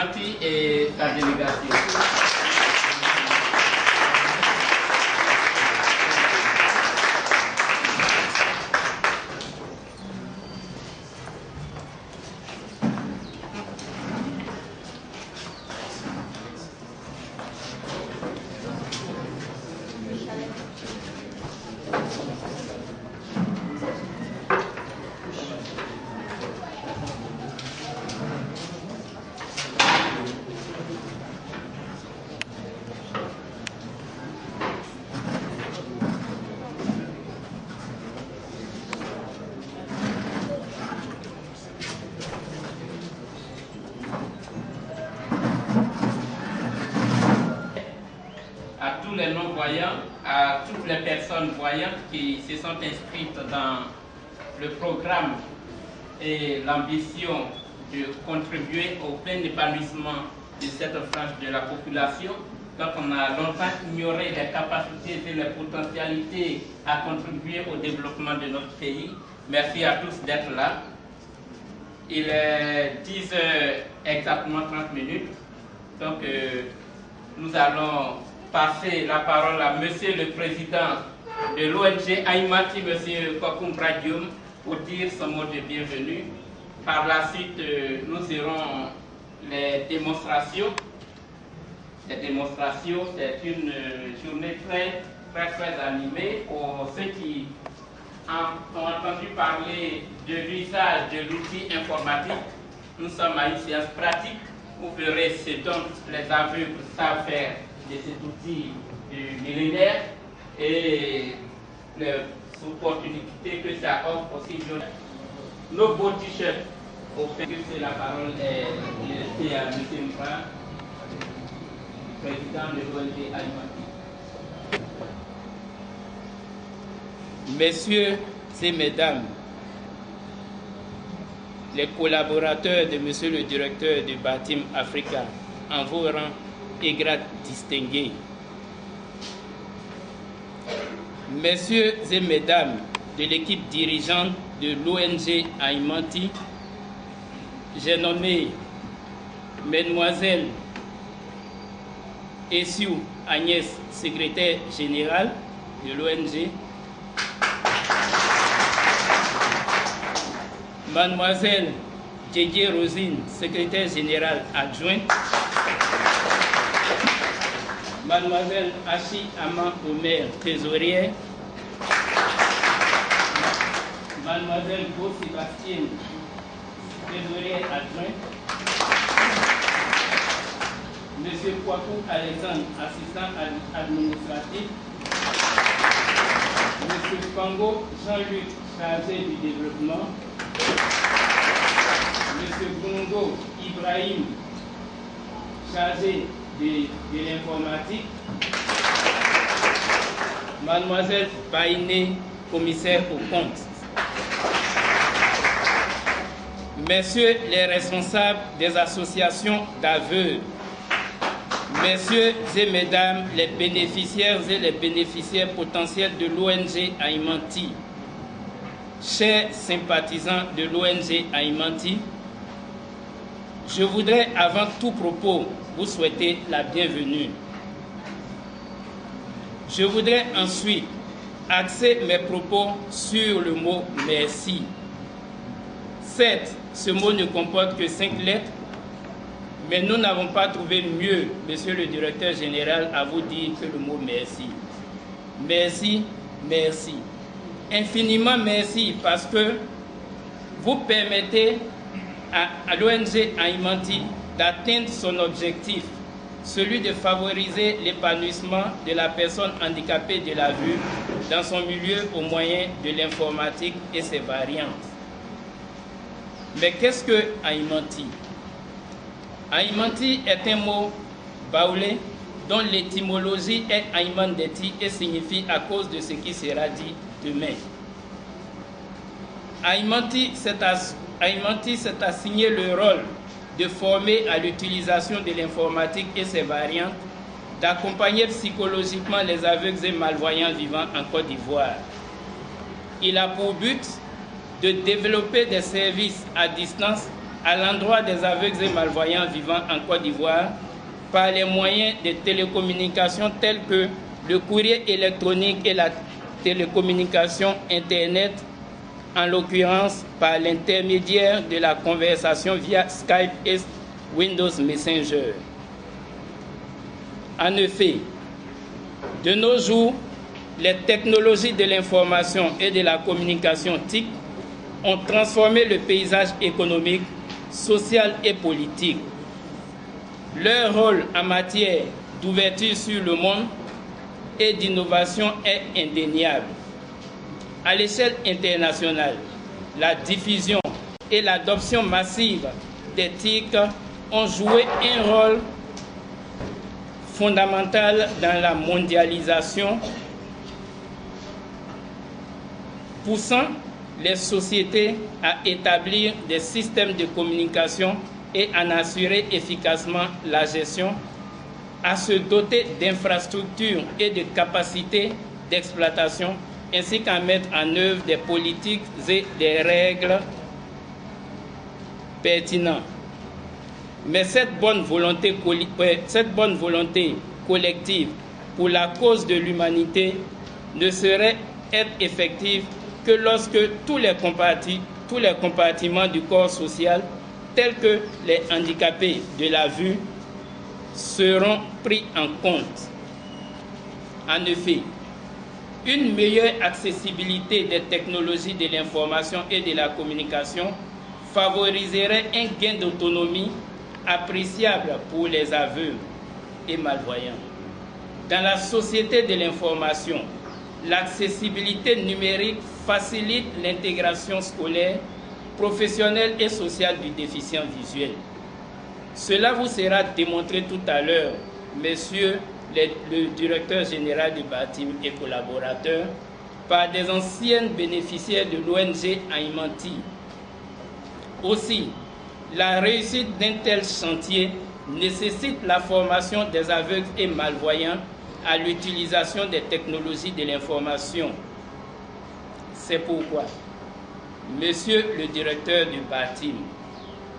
Aïmati et sa délégation. À tous les non-voyants, à toutes les personnes voyantes qui se sont inscrites dans le programme et l'ambition de contribuer au plein épanouissement de cette frange de la population. Donc on a longtemps ignoré les capacités et les potentialités à contribuer au développement de notre pays. Merci à tous d'être là. Il est 10 h exactement 30 minutes. Donc nous allons passer la parole à Monsieur le Président de l'ONG Aïmati, Monsieur Kokoum Bradium, pour dire son mot de bienvenue. Par la suite, nous aurons les démonstrations. Les démonstrations, c'est une journée très animée pour ceux qui ont entendu parler de l'usage de l'outil informatique. Nous sommes à une séance pratique. Vous verrez ce dont les aveugles savent faire de cet outil du millénaire et les opportunités que ça offre aussi. Nos beaux t-shirts, au fait que c'est la parole est à M. Mbra, président de l'ONG Aïmati. Messieurs et mesdames, les collaborateurs de Monsieur le directeur de Batim Africa, en vos rangs et grades distingués, Messieurs et mesdames de l'équipe dirigeante de l'ONG Aïmati, j'ai nommé Mademoiselle Essiou Agnès, secrétaire générale de l'ONG, Mademoiselle Djedje Rosine, secrétaire générale adjointe, Mademoiselle Achi Ama Omer, trésorière, Mademoiselle Beau Sébastien, trésorière adjointe, Monsieur Kwaku Alexandre, assistant administratif, Monsieur Pango Jean-Luc, chargé du développement, Monsieur Bongo Ibrahim, chargé de l'informatique, Mademoiselle Baïné, commissaire aux comptes, Messieurs les responsables des associations d'aveugles, Messieurs et Mesdames les bénéficiaires et les bénéficiaires potentiels de l'ONG Aïmati, chers sympathisants de l'ONG Aïmati, je voudrais avant tout propos vous souhaiter la bienvenue. Je voudrais ensuite axer mes propos sur le mot merci. Certes, ce mot ne comporte que 5 lettres, mais nous n'avons pas trouvé mieux, Monsieur le Directeur Général, à vous dire que le mot merci. Merci, merci. Infiniment merci parce que vous permettez à l'ONG Aïmati d'atteindre son objectif, celui de favoriser l'épanouissement de la personne handicapée de la vue dans son milieu au moyen de l'informatique et ses variantes. Mais qu'est-ce que Aïmati? Aïmati est un mot baoulé dont l'étymologie est Aïmandeti et signifie à cause de ce qui sera dit demain. Aïmati s'est assigné le rôle de former à l'utilisation de l'informatique et ses variantes, d'accompagner psychologiquement les aveugles et malvoyants vivant en Côte d'Ivoire. Il a pour but de développer des services à distance à l'endroit des aveugles et malvoyants vivant en Côte d'Ivoire par les moyens de télécommunications tels que le courrier électronique et la télécommunication Internet, en l'occurrence par l'intermédiaire de la conversation via Skype et Windows Messenger. En effet, de nos jours, les technologies de l'information et de la communication TIC ont transformé le paysage économique, social et politique. Leur rôle en matière d'ouverture sur le monde et d'innovation est indéniable. À l'échelle internationale, la diffusion et l'adoption massive des TIC ont joué un rôle fondamental dans la mondialisation, poussant les sociétés à établir des systèmes de communication et à en assurer efficacement la gestion, à se doter d'infrastructures et de capacités d'exploitation, ainsi qu'à mettre en œuvre des politiques et des règles pertinentes. Mais cette bonne volonté collective pour la cause de l'humanité ne saurait être effective que lorsque tous les compartiments du corps social, tels que les handicapés de la vue, seront pris en compte. En effet, une meilleure accessibilité des technologies de l'information et de la communication favoriserait un gain d'autonomie appréciable pour les aveugles et malvoyants. Dans la société de l'information, l'accessibilité numérique facilite l'intégration scolaire, professionnelle et sociale du déficient visuel. Cela vous sera démontré tout à l'heure, messieurs le directeur général du BATIM et collaborateurs, par des anciennes bénéficiaires de l'ONG Aimanti. Aussi, la réussite d'un tel chantier nécessite la formation des aveugles et malvoyants à l'utilisation des technologies de l'information. C'est pourquoi, monsieur le directeur du BATIM,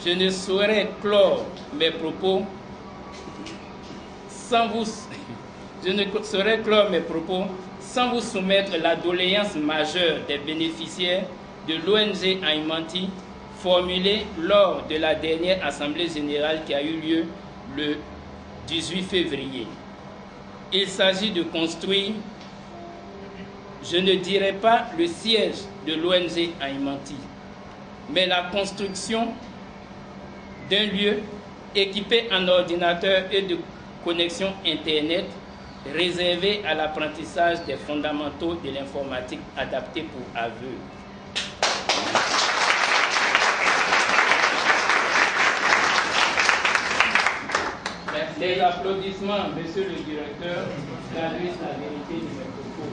je ne saurais clore mes propos sans vous soumettre la doléance majeure des bénéficiaires de l'ONG Aimanti formulée lors de la dernière Assemblée générale qui a eu lieu le 18 février. Il s'agit de construire, je ne dirais pas le siège de l'ONG Aimanti, mais la construction d'un lieu équipé en ordinateur et de connexion Internet réservé à l'apprentissage des fondamentaux de l'informatique adaptés pour aveugles. Des applaudissements, monsieur le directeur, traduisent la vérité de mes propos.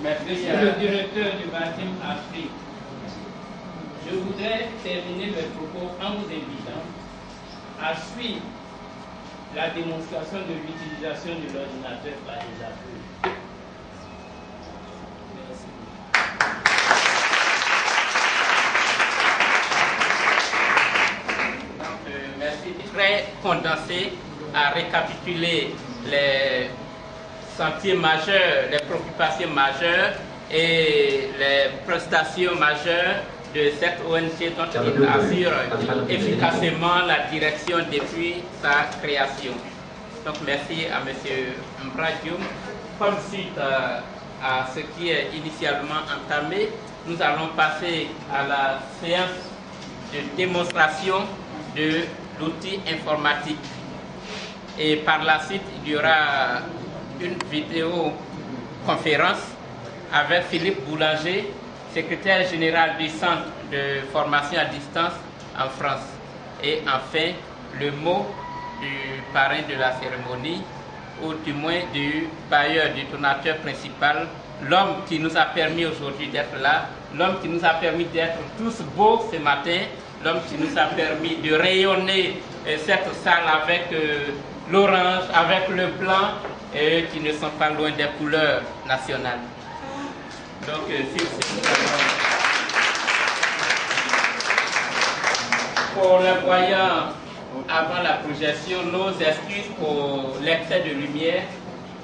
Monsieur le directeur du BATIM Afrique, je voudrais terminer mes propos en vous invitant à suivre la démonstration de l'utilisation de l'ordinateur par les aveugles. Merci. Merci. Très condensé à récapituler les sentiers majeurs, les préoccupations majeures et les prestations majeures de cette ONG dont il assure efficacement la direction depuis sa création. Donc merci à M. Mbradium. Comme suite à ce qui est initialement entamé, nous allons passer à la séance de démonstration de l'outil informatique. Et par la suite, il y aura une vidéoconférence avec Philippe Boulanger, secrétaire général du Centre de formation à distance en France. Et enfin, le mot du parrain de la cérémonie, ou du moins du bailleur, du donateur principal, l'homme qui nous a permis aujourd'hui d'être là, l'homme qui nous a permis d'être tous beaux ce matin, l'homme qui nous a permis de rayonner cette salle avec l'orange, avec le blanc, et eux qui ne sont pas loin des couleurs nationales. Donc, pour les voyants, avant la projection, nos excuses pour l'excès de lumière.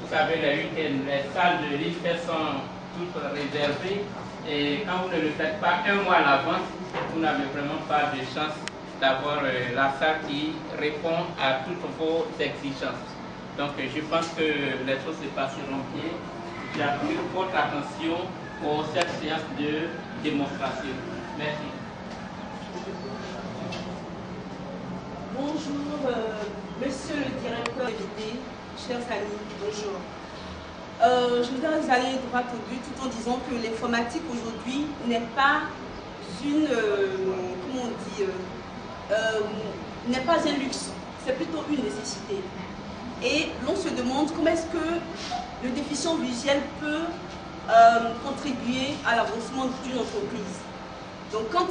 Vous savez, les salles de lycée sont toutes réservées et quand vous ne le faites pas un mois à l'avance, vous n'avez vraiment pas de chance d'avoir la salle qui répond à toutes vos exigences. Donc je pense que les choses se passeront bien. J'appelle votre attention pour cette séance de démonstration. Merci. Bonjour, monsieur le directeur invité, chers amis, bonjour. Je voudrais aller droit au but tout en disant que l'informatique aujourd'hui n'est pas une, comment on dit, n'est pas un luxe, c'est plutôt une nécessité. Et l'on se demande comment est-ce que le déficient visuel peut contribuer à l'avancement d'une entreprise. Donc quand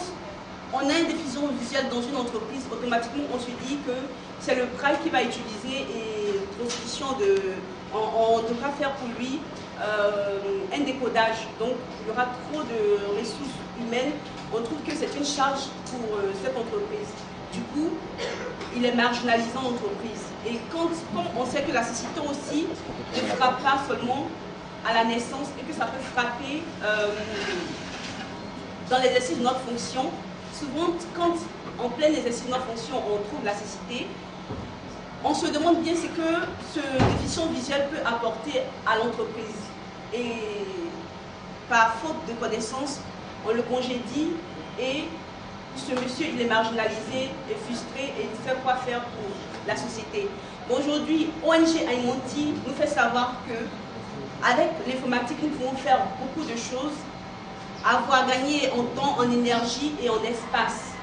on a une déficient visuelle dans une entreprise, automatiquement on se dit que c'est le braille qui va utiliser et transmission on devra faire pour lui un décodage. Donc il y aura trop de ressources humaines. On trouve que c'est une charge pour cette entreprise. Du coup, il est marginalisé en entreprise. Et comme on sait que la cécité aussi ne frappe pas seulement à la naissance et que ça peut frapper dans l'exercice de notre fonction, souvent quand en plein exercice de notre fonction on trouve la cécité, on se demande bien ce que ce déficient visuel peut apporter à l'entreprise. Et par faute de connaissances, on le congédie et ce monsieur il est marginalisé, est frustré et il ne sait quoi faire pour la société. Aujourd'hui, ONG Aimonti nous fait savoir que avec l'informatique, nous pouvons faire beaucoup de choses, avoir gagné en temps, en énergie et en espace.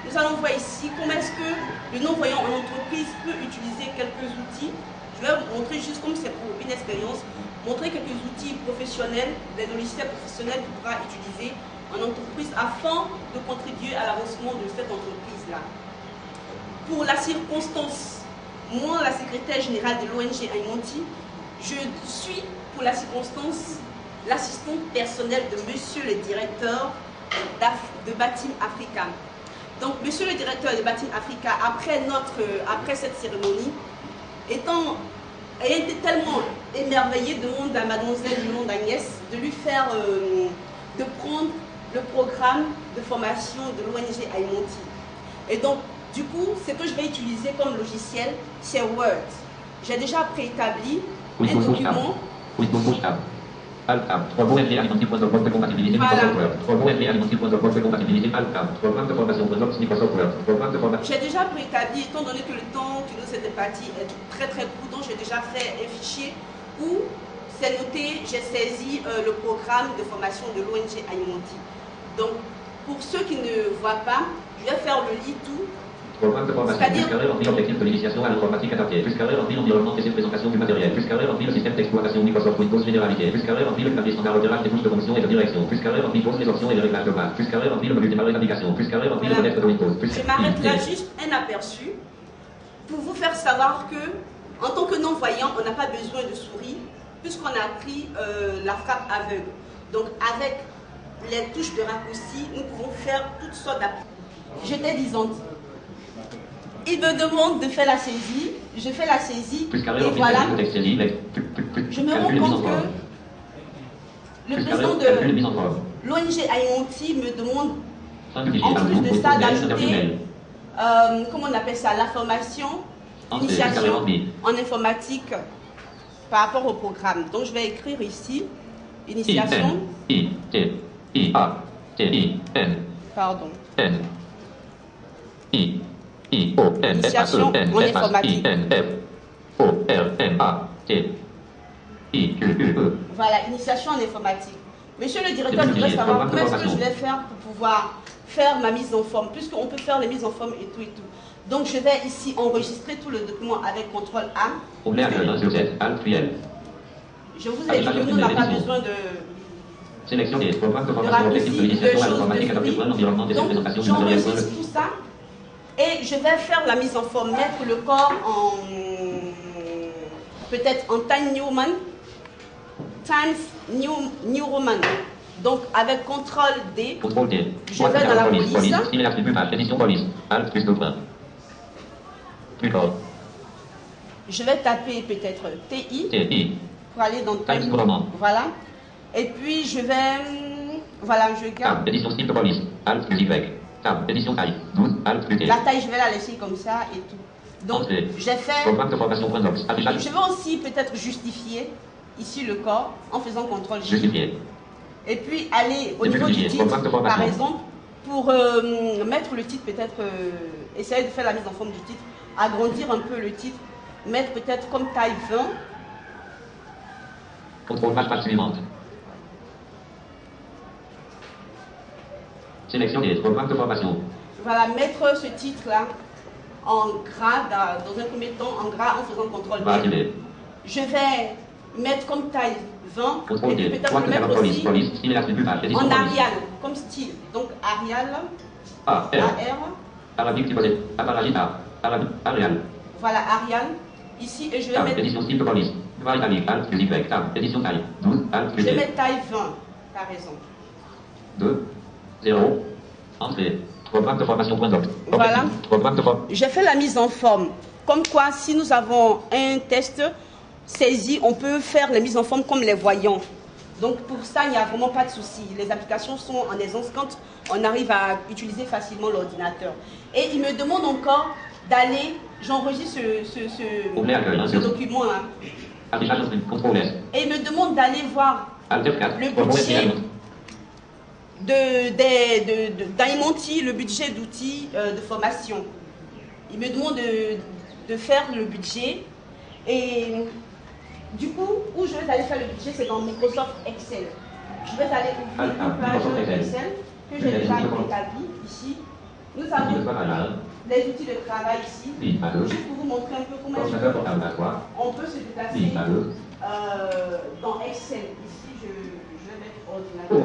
Nous allons voir ici comment est-ce que le non-voyant en entreprise peut utiliser quelques outils. Je vais vous montrer juste comme c'est pour une expérience, montrer quelques outils professionnels, des logiciels professionnels qu'il pourra utiliser en entreprise afin de contribuer à l'avancement de cette entreprise-là. Pour la circonstance, moi, la secrétaire générale de l'ONG Aimonti, je suis pour la circonstance l'assistante personnelle de monsieur le directeur de Batim Africa. Donc, monsieur le directeur de Batim Africa, après cette cérémonie, ayant été tellement émerveillé, demande à mademoiselle Yolande Agnès de lui faire, de prendre le programme de formation de l'ONG Aimonti. Et donc, du coup, ce que je vais utiliser comme logiciel, c'est Word. J'ai déjà préétabli un document. Alt-Tab, 3 mots FG Aimonti.com de compatibilité Microsoft Word. 3 mots FG Aimonti.com de compatibilité Alt-Tab. Programme de formation de Microsoft Word. Programme de formation. J'ai déjà préétabli, étant donné que le temps qui nous est départi est très très court, donc j'ai déjà fait un fichier où c'est noté, j'ai saisi le programme de formation de l'ONG Aimonti. Donc, pour ceux qui ne voient pas, je vais faire le lit tout. Programme de formation, plus carré rempli objectif de l'initiation à l'informatique adaptée, plus carré rempli l'environnement et ses présentations du matériel, plus carré rempli le système d'exploitation Microsoft Windows généralité, plus carré rempli le clavier standard repérage des touches de fonction et de direction, plus carré rempli pose les options et les réglages de base, plus carré rempli le menu démarrer d'application, plus carré rempli le fenêtre de Windows. Je m'arrête là juste un aperçu pour vous faire savoir que, en tant que non-voyant, on n'a pas besoin de souris puisqu'on a pris la frappe aveugle. Donc avec les touches de raccourci, nous pouvons faire toutes sortes d'applications. J'étais disante. Il me demande de faire la saisie, je fais la saisie et voilà, je me rends compte que le président de l'ONG Aimonti me demande en plus de ça d'ajouter, comment on appelle ça, la formation, initiation en informatique par rapport au programme. Donc je vais écrire ici, initiation, pardon. Initiation en informatique. Voilà, initiation en informatique. Monsieur le directeur, je voudrais savoir comment est-ce que je vais faire pour pouvoir faire ma mise en forme, puisqu'on peut faire les mises en forme et tout et tout. Donc je vais ici enregistrer tout le document avec CTRL A. Je vous ai dit que nous n'avons pas besoin de... Sélectionner, programme de formation, objectif de l'initiation à l'informatique adaptée, l'environnement des présentations du matériel. J'enregistre tout ça. Et je vais faire la mise en forme, mettre le corps peut-être en Time New Roman, Times New Roman. Donc avec CTRL D, Contrôle D. je vais dans la police. Style attribut page, édition police. Alt plus 2 points. Plus fort. Je vais taper peut-être TI TI. pour aller dans Times Time. Roman. Voilà. Et puis je vais, voilà, je garde. Tab, édition style de police. Alt plus Y. Tab, édition taille. 12, Alt plus T. La taille, je vais la laisser comme ça et tout. Donc, Entrée. j'ai fait. Programme de formation point docs. Affichage. Je vais aussi peut-être justifier ici le corps en faisant CTRL J. Justifié. Et puis aller au niveau du titre, par exemple, pour mettre le titre, peut-être essayer de faire la mise en forme du titre, agrandir un peu le titre, mettre peut-être comme taille 20. Contrôle page suivante. Sélectionner programme de formation. Voilà, mettre ce titre-là en gras, dans un premier temps, en gras en faisant CTRL D. Je vais mettre comme taille 20, et puis peut-être le mettre aussi en Arial, comme style. Donc Arial, AR, Arabique typosé, Arial. Voilà, Arial. Ici, et je vais mettre. Édition style de police. Noir italique, Alt plus Y, Tab, édition taille. 12, Alt plus Je vais D. mettre taille 20, par exemple. 2, 0, entrée. Programme de formation point doc. Voilà. Programme de formation. J'ai fait la mise en forme. Comme quoi, si nous avons un test saisi, on peut faire les mises en forme comme les voyants. Donc pour ça, il n'y a vraiment pas de souci. Les applications sont en aisance quand on arrive à utiliser facilement l'ordinateur. Et il me demande encore d'aller, j'enregistre ce document-là. Et il me demande d'aller voir le budget d'Aimonti, le budget d'outils de formation. Il me demande de faire le budget. Et du coup, où je vais aller faire le budget, c'est dans Microsoft Excel. Je vais aller ouvrir une page Excel que j'ai déjà établie ici. Nous avons les outils de travail ici. Juste pour vous montrer un peu comment on peut se déplacer dans Excel. Ici, je vais mettre ordinateur.